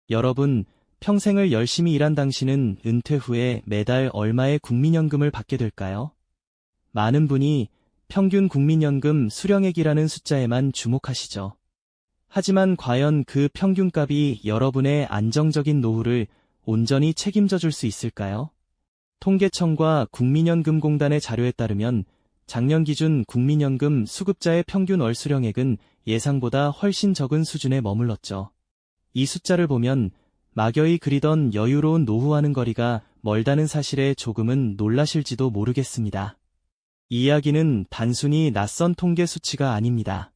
여러분, 평생을 열심히 일한 당신은 은퇴 후에 매달 얼마의 국민연금을 받게 될까요? 많은 분이 평균 국민연금 수령액이라는 숫자에만 주목하시죠. 하지만 과연 그 평균값이 여러분의 안정적인 노후를 온전히 책임져 줄 수 있을까요? 통계청과 국민연금공단의 자료에 따르면 작년 기준 국민연금 수급자의 평균 월 수령액은 예상보다 훨씬 적은 수준에 머물렀죠. 이 숫자를 보면 막연히 그리던 여유로운 노후와는 거리가 멀다는 사실에 조금은 놀라실지도 모르겠습니다. 이 이야기는 단순히 낯선 통계 수치가 아닙니다.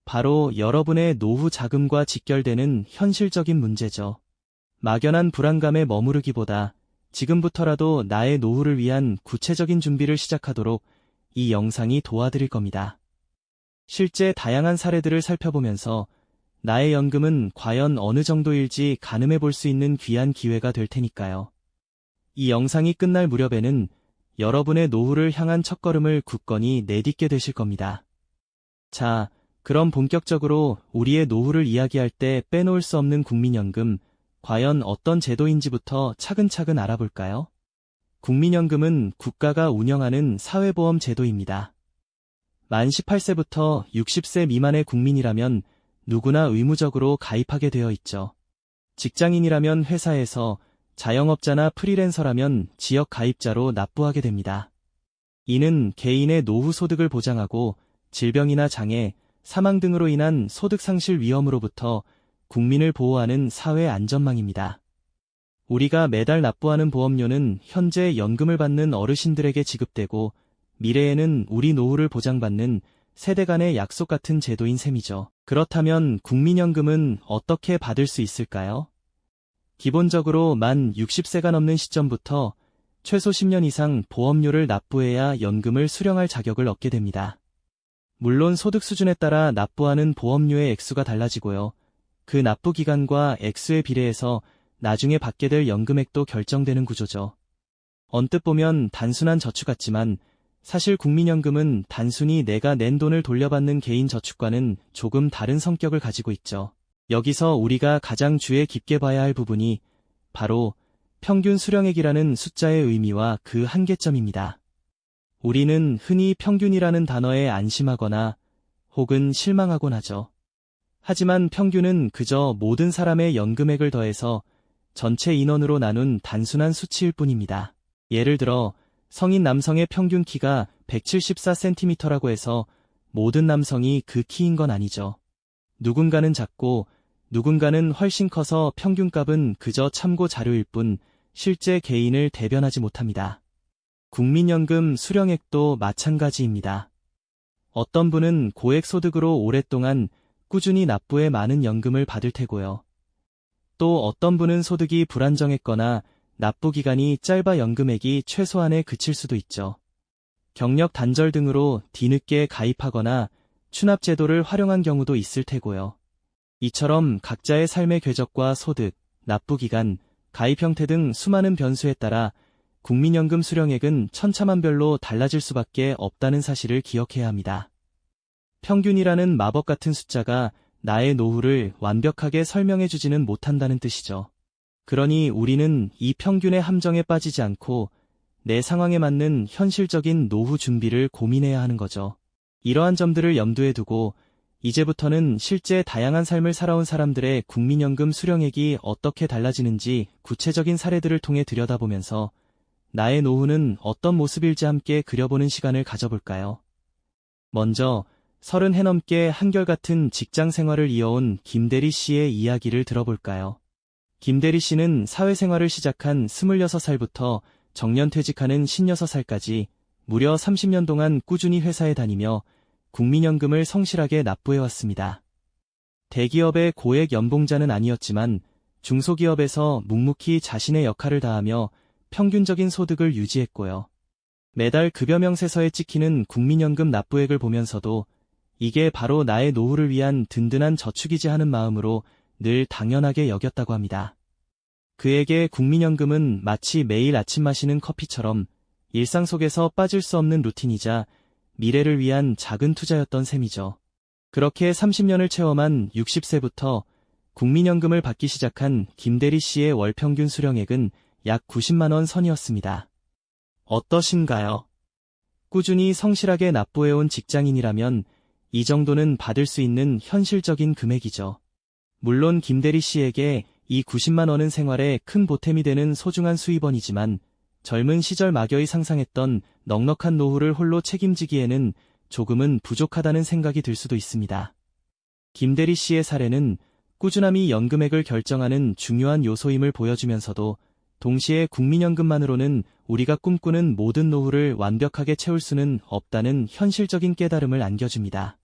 바로 여러분의 노후 자금과 직결되는 현실적인 문제죠. 막연한 불안감에 머무르기보다 지금부터라도 나의 노후를 위한 구체적인 준비를 시작하도록 이 영상이 도와드릴 겁니다. 실제 다양한 사례들을 살펴보면서 나의 연금은 과연 어느 정도일지 가늠해 볼 수 있는 귀한 기회가 될 테니까요. 이 영상이 끝날 무렵에는 여러분의 노후를 향한 첫걸음을 굳건히 내딛게 되실 겁니다. 자, 그럼 본격적으로 우리의 노후를 이야기할 때 빼놓을 수 없는 국민연금, 과연 어떤 제도인지부터 차근차근 알아볼까요? 국민연금은 국가가 운영하는 사회보험 제도입니다. 만 18세부터 60세 미만의 국민이라면 누구나 의무적으로 가입하게 되어 있죠. 직장인이라면 회사에서, 자영업자나 프리랜서라면 지역 가입자로 납부하게 됩니다. 이는 개인의 노후 소득을 보장하고 질병이나 장애, 사망 등으로 인한 소득 상실 위험으로부터 국민을 보호하는 사회 안전망입니다. 우리가 매달 납부하는 보험료는 현재 연금을 받는 어르신들에게 지급되고 미래에는 우리 노후를 보장받는 세대 간의 약속 같은 제도인 셈이죠. 그렇다면 국민연금은 어떻게 받을 수 있을까요? 기본적으로 만 60세가 넘는 시점부터 최소 10년 이상 보험료를 납부해야 연금을 수령할 자격을 얻게 됩니다. 물론 소득 수준에 따라 납부하는 보험료의 액수가 달라지고요. 그 납부 기간과 액수에 비례해서 나중에 받게 될 연금액도 결정되는 구조죠. 언뜻 보면 단순한 저축 같지만 사실 국민연금은 단순히 내가 낸 돈을 돌려받는 개인 저축과는 조금 다른 성격을 가지고 있죠. 여기서 우리가 가장 주의 깊게 봐야 할 부분이 바로 평균 수령액이라는 숫자의 의미와 그 한계점입니다. 우리는 흔히 평균이라는 단어에 안심하거나 혹은 실망하곤 하죠. 하지만 평균은 그저 모든 사람의 연금액을 더해서 전체 인원으로 나눈 단순한 수치일 뿐입니다. 예를 들어 성인 남성의 평균 키가 174cm라고 해서 모든 남성이 그 키인 건 아니죠. 누군가는 작고 누군가는 훨씬 커서 평균값은 그저 참고 자료일 뿐 실제 개인을 대변하지 못합니다. 국민연금 수령액도 마찬가지입니다. 어떤 분은 고액 소득으로 오랫동안 꾸준히 납부해 많은 연금을 받을 테고요. 또 어떤 분은 소득이 불안정했거나 납부 기간이 짧아 연금액이 최소한에 그칠 수도 있죠. 경력 단절 등으로 뒤늦게 가입하거나 추납 제도를 활용한 경우도 있을 테고요. 이처럼 각자의 삶의 궤적과 소득, 납부 기간, 가입 형태 등 수많은 변수에 따라 국민연금 수령액은 천차만별로 달라질 수밖에 없다는 사실을 기억해야 합니다. 평균이라는 마법 같은 숫자가 나의 노후를 완벽하게 설명해주지는 못한다는 뜻이죠. 그러니 우리는 이 평균의 함정에 빠지지 않고 내 상황에 맞는 현실적인 노후 준비를 고민해야 하는 거죠. 이러한 점들을 염두에 두고 이제부터는 실제 다양한 삶을 살아온 사람들의 국민연금 수령액이 어떻게 달라지는지 구체적인 사례들을 통해 들여다보면서 나의 노후는 어떤 모습일지 함께 그려보는 시간을 가져볼까요? 먼저 30해 넘게 한결같은 직장 생활을 이어온 김대리 씨의 이야기를 들어볼까요? 김대리 씨는 사회생활을 시작한 26살부터 정년퇴직하는 56살까지 무려 30년 동안 꾸준히 회사에 다니며 국민연금을 성실하게 납부해왔습니다. 대기업의 고액 연봉자는 아니었지만 중소기업에서 묵묵히 자신의 역할을 다하며 평균적인 소득을 유지했고요. 매달 급여 명세서에 찍히는 국민연금 납부액을 보면서도 이게 바로 나의 노후를 위한 든든한 저축이지 하는 마음으로 늘 당연하게 여겼다고 합니다. 그에게 국민연금은 마치 매일 아침 마시는 커피처럼 일상 속에서 빠질 수 없는 루틴이자 미래를 위한 작은 투자였던 셈이죠. 그렇게 30년을 체험한 60세부터 국민연금을 받기 시작한 김대리 씨의 월 평균 수령액은 약 90만 원 선이었습니다. 어떠신가요? 꾸준히 성실하게 납부해온 직장인이라면 이 정도는 받을 수 있는 현실적인 금액이죠. 물론 김대리 씨에게 이 90만 원은 생활에 큰 보탬이 되는 소중한 수입원이지만 젊은 시절 막연히 상상했던 넉넉한 노후를 홀로 책임지기에는 조금은 부족하다는 생각이 들 수도 있습니다. 김대리 씨의 사례는 꾸준함이 연금액을 결정하는 중요한 요소임을 보여주면서도 동시에 국민연금만으로는 우리가 꿈꾸는 모든 노후를 완벽하게 채울 수는 없다는 현실적인 깨달음을 안겨줍니다.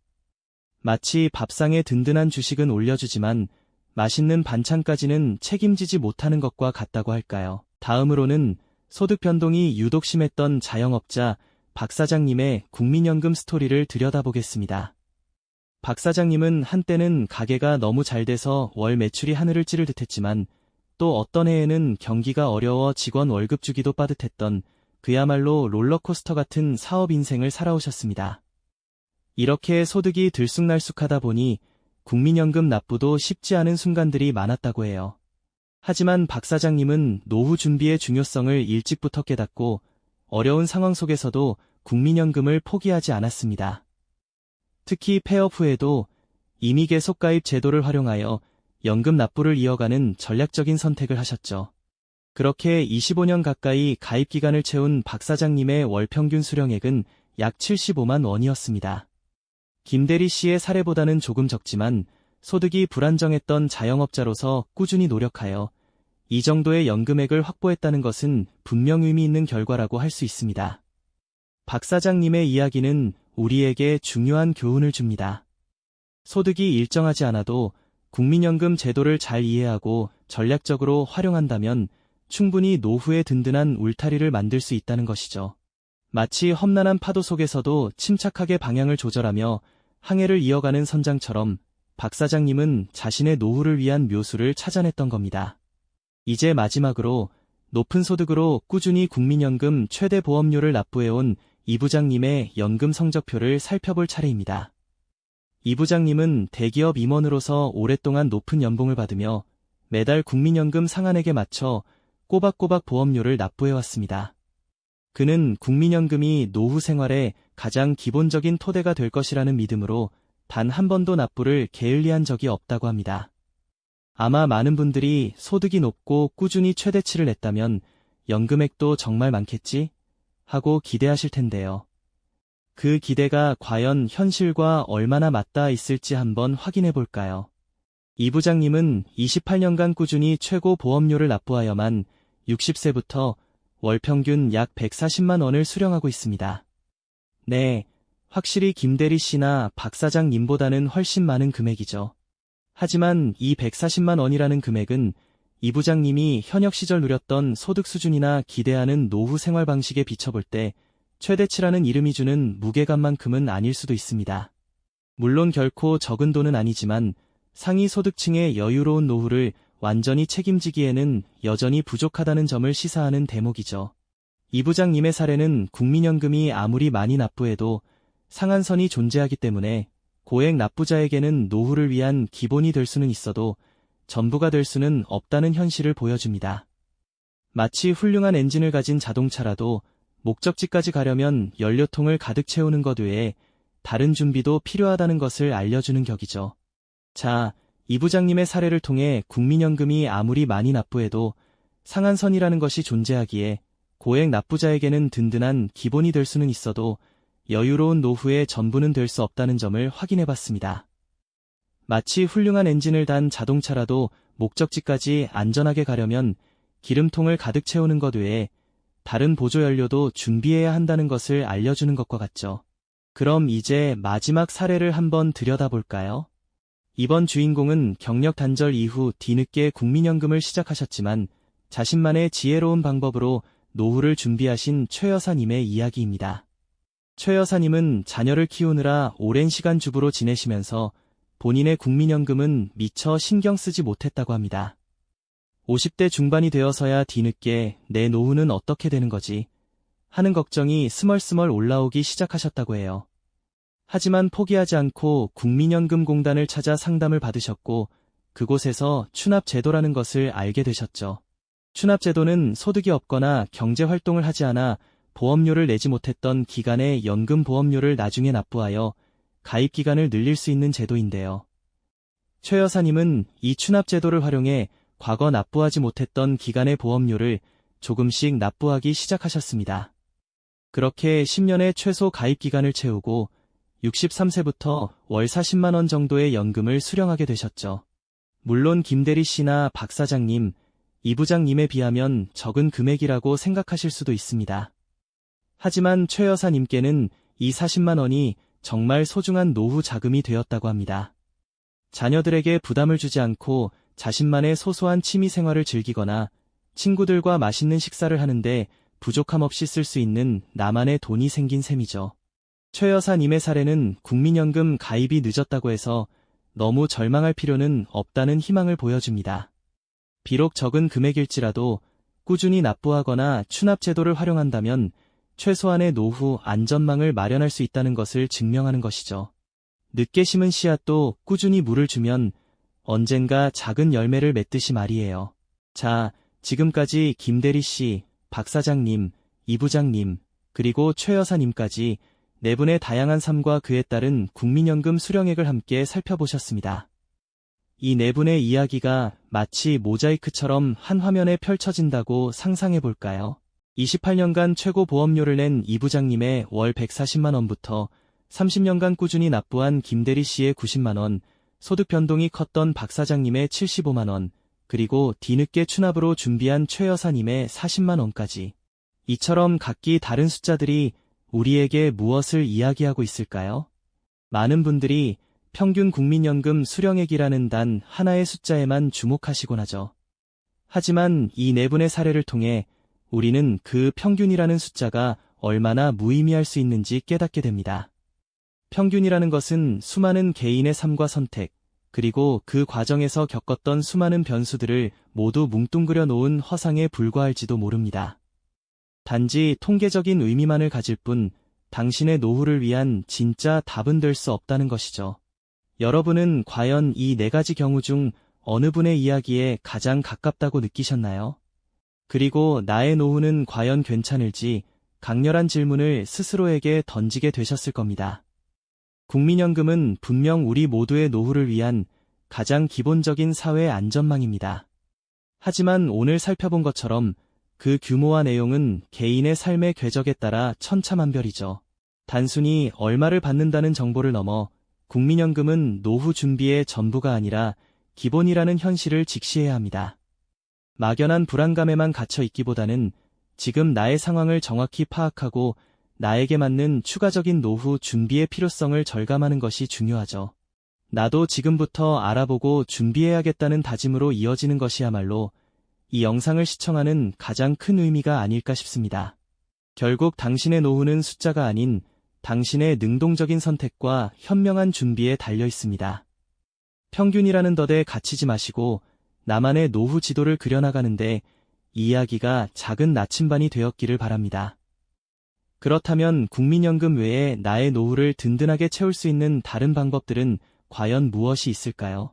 마치 밥상에 든든한 주식은 올려주지만 맛있는 반찬까지는 책임지지 못하는 것과 같다고 할까요? 다음으로는 소득 변동이 유독 심했던 자영업자 박 사장님의 국민연금 스토리를 들여다보겠습니다. 박 사장님은 한때는 가게가 너무 잘 돼서 월 매출이 하늘을 찌를 듯했지만 또 어떤 해에는 경기가 어려워 직원 월급 주기도 빠듯했던 그야말로 롤러코스터 같은 사업 인생을 살아오셨습니다. 이렇게 소득이 들쑥날쑥하다 보니 국민연금 납부도 쉽지 않은 순간들이 많았다고 해요. 하지만 박 사장님은 노후 준비의 중요성을 일찍부터 깨닫고 어려운 상황 속에서도 국민연금을 포기하지 않았습니다. 특히 폐업 후에도 임의 계속 가입 제도를 활용하여 연금 납부를 이어가는 전략적인 선택을 하셨죠. 그렇게 25년 가까이 가입 기간을 채운 박 사장님의 월 평균 수령액은 약 75만 원이었습니다. 김대리 씨의 사례보다는 조금 적지만 소득이 불안정했던 자영업자로서 꾸준히 노력하여 이 정도의 연금액을 확보했다는 것은 분명 의미 있는 결과라고 할 수 있습니다. 박 사장님의 이야기는 우리에게 중요한 교훈을 줍니다. 소득이 일정하지 않아도 국민연금 제도를 잘 이해하고 전략적으로 활용한다면 충분히 노후의 든든한 울타리를 만들 수 있다는 것이죠. 마치 험난한 파도 속에서도 침착하게 방향을 조절하며 항해를 이어가는 선장처럼 박 사장님은 자신의 노후를 위한 묘수를 찾아냈던 겁니다. 이제 마지막으로 높은 소득으로 꾸준히 국민연금 최대 보험료를 납부해온 이 부장님의 연금 성적표를 살펴볼 차례입니다. 이 부장님은 대기업 임원으로서 오랫동안 높은 연봉을 받으며 매달 국민연금 상한액에 맞춰 꼬박꼬박 보험료를 납부해왔습니다. 그는 국민연금이 노후 생활의 가장 기본적인 토대가 될 것이라는 믿음으로 단 한 번도 납부를 게을리한 적이 없다고 합니다. 아마 많은 분들이 소득이 높고 꾸준히 최대치를 냈다면 연금액도 정말 많겠지? 하고 기대하실 텐데요. 그 기대가 과연 현실과 얼마나 맞닿아 있을지 한번 확인해 볼까요? 이 부장님은 28년간 꾸준히 최고 보험료를 납부하여만 60세부터 월 평균 약 140만 원을 수령하고 있습니다. 네, 확실히 김대리 씨나 박 사장님보다는 훨씬 많은 금액이죠. 하지만 이 140만 원이라는 금액은 이 부장님이 현역 시절 누렸던 소득 수준이나 기대하는 노후 생활 방식에 비춰볼 때 최대치라는 이름이 주는 무게감만큼은 아닐 수도 있습니다. 물론 결코 적은 돈은 아니지만 상위 소득층의 여유로운 노후를 완전히 책임지기에는 여전히 부족하다는 점을 시사하는 대목이죠. 이 부장님의 사례는 국민연금이 아무리 많이 납부해도 상한선이 존재하기 때문에 고액 납부자에게는 노후를 위한 기본이 될 수는 있어도 전부가 될 수는 없다는 현실을 보여줍니다. 마치 훌륭한 엔진을 가진 자동차라도 목적지까지 가려면 연료통을 가득 채우는 것 외에 다른 준비도 필요하다는 것을 알려주는 격이죠. 자, 이 부장님의 사례를 통해 국민연금이 아무리 많이 납부해도 상한선이라는 것이 존재하기에 고액 납부자에게는 든든한 기본이 될 수는 있어도 여유로운 노후의 전부는 될 수 없다는 점을 확인해봤습니다. 마치 훌륭한 엔진을 단 자동차라도 목적지까지 안전하게 가려면 기름통을 가득 채우는 것 외에 다른 보조연료도 준비해야 한다는 것을 알려주는 것과 같죠. 그럼 이제 마지막 사례를 한번 들여다볼까요? 이번 주인공은 경력 단절 이후 뒤늦게 국민연금을 시작하셨지만 자신만의 지혜로운 방법으로 노후를 준비하신 최 여사님의 이야기입니다. 최 여사님은 자녀를 키우느라 오랜 시간 주부로 지내시면서 본인의 국민연금은 미처 신경 쓰지 못했다고 합니다. 50대 중반이 되어서야 뒤늦게 내 노후는 어떻게 되는 거지 하는 걱정이 스멀스멀 올라오기 시작하셨다고 해요. 하지만 포기하지 않고 국민연금공단을 찾아 상담을 받으셨고 그곳에서 추납제도라는 것을 알게 되셨죠. 추납제도는 소득이 없거나 경제활동을 하지 않아 보험료를 내지 못했던 기간의 연금보험료를 나중에 납부하여 가입기간을 늘릴 수 있는 제도인데요. 최 여사님은 이 추납제도를 활용해 과거 납부하지 못했던 기간의 보험료를 조금씩 납부하기 시작하셨습니다. 그렇게 10년의 최소 가입기간을 채우고 63세부터 월 40만 원 정도의 연금을 수령하게 되셨죠. 물론 김대리 씨나 박 사장님, 이 부장님에 비하면 적은 금액이라고 생각하실 수도 있습니다. 하지만 최 여사님께는 이 40만 원이 정말 소중한 노후 자금이 되었다고 합니다. 자녀들에게 부담을 주지 않고 자신만의 소소한 취미 생활을 즐기거나 친구들과 맛있는 식사를 하는데 부족함 없이 쓸 수 있는 나만의 돈이 생긴 셈이죠. 최 여사님의 사례는 국민연금 가입이 늦었다고 해서 너무 절망할 필요는 없다는 희망을 보여줍니다. 비록 적은 금액일지라도 꾸준히 납부하거나 추납제도를 활용한다면 최소한의 노후 안전망을 마련할 수 있다는 것을 증명하는 것이죠. 늦게 심은 씨앗도 꾸준히 물을 주면 언젠가 작은 열매를 맺듯이 말이에요. 자, 지금까지 김대리 씨, 박 사장님, 이 부장님, 그리고 최 여사님까지 네 분의 다양한 삶과 그에 따른 국민연금 수령액을 함께 살펴보셨습니다. 이 네 분의 이야기가 마치 모자이크처럼 한 화면에 펼쳐진다고 상상해 볼까요? 28년간 최고 보험료를 낸 이 부장님의 월 140만 원부터 30년간 꾸준히 납부한 김대리 씨의 90만 원, 소득 변동이 컸던 박 사장님의 75만 원, 그리고 뒤늦게 추납으로 준비한 최 여사님의 40만 원까지. 이처럼 각기 다른 숫자들이 우리에게 무엇을 이야기하고 있을까요? 많은 분들이 평균 국민연금 수령액이라는 단 하나의 숫자에만 주목하시곤 하죠. 하지만 이 네 분의 사례를 통해 우리는 그 평균이라는 숫자가 얼마나 무의미할 수 있는지 깨닫게 됩니다. 평균이라는 것은 수많은 개인의 삶과 선택, 그리고 그 과정에서 겪었던 수많은 변수들을 모두 뭉뚱그려 놓은 허상에 불과할지도 모릅니다. 단지 통계적인 의미만을 가질 뿐 당신의 노후를 위한 진짜 답은 될 수 없다는 것이죠. 여러분은 과연 이 네 가지 경우 중 어느 분의 이야기에 가장 가깝다고 느끼셨나요? 그리고 나의 노후는 과연 괜찮을지 강렬한 질문을 스스로에게 던지게 되셨을 겁니다. 국민연금은 분명 우리 모두의 노후를 위한 가장 기본적인 사회 안전망입니다. 하지만 오늘 살펴본 것처럼 그 규모와 내용은 개인의 삶의 궤적에 따라 천차만별이죠. 단순히 얼마를 받는다는 정보를 넘어 국민연금은 노후 준비의 전부가 아니라 기본이라는 현실을 직시해야 합니다. 막연한 불안감에만 갇혀 있기보다는 지금 나의 상황을 정확히 파악하고 나에게 맞는 추가적인 노후 준비의 필요성을 절감하는 것이 중요하죠. 나도 지금부터 알아보고 준비해야겠다는 다짐으로 이어지는 것이야말로 이 영상을 시청하는 가장 큰 의미가 아닐까 싶습니다. 결국 당신의 노후는 숫자가 아닌 당신의 능동적인 선택과 현명한 준비에 달려 있습니다. 평균이라는 덫에 갇히지 마시고 나만의 노후 지도를 그려나가는데 이 이야기가 작은 나침반이 되었기를 바랍니다. 그렇다면 국민연금 외에 나의 노후를 든든하게 채울 수 있는 다른 방법들은 과연 무엇이 있을까요?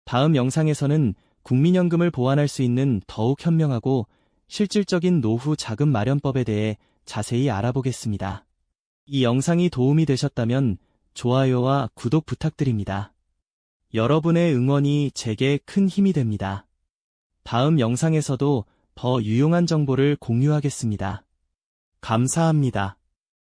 다음 영상에서는 국민연금을 보완할 수 있는 더욱 현명하고 실질적인 노후 자금 마련법에 대해 자세히 알아보겠습니다. 이 영상이 도움이 되셨다면 좋아요와 구독 부탁드립니다. 여러분의 응원이 제게 큰 힘이 됩니다. 다음 영상에서도 더 유용한 정보를 공유하겠습니다. 감사합니다.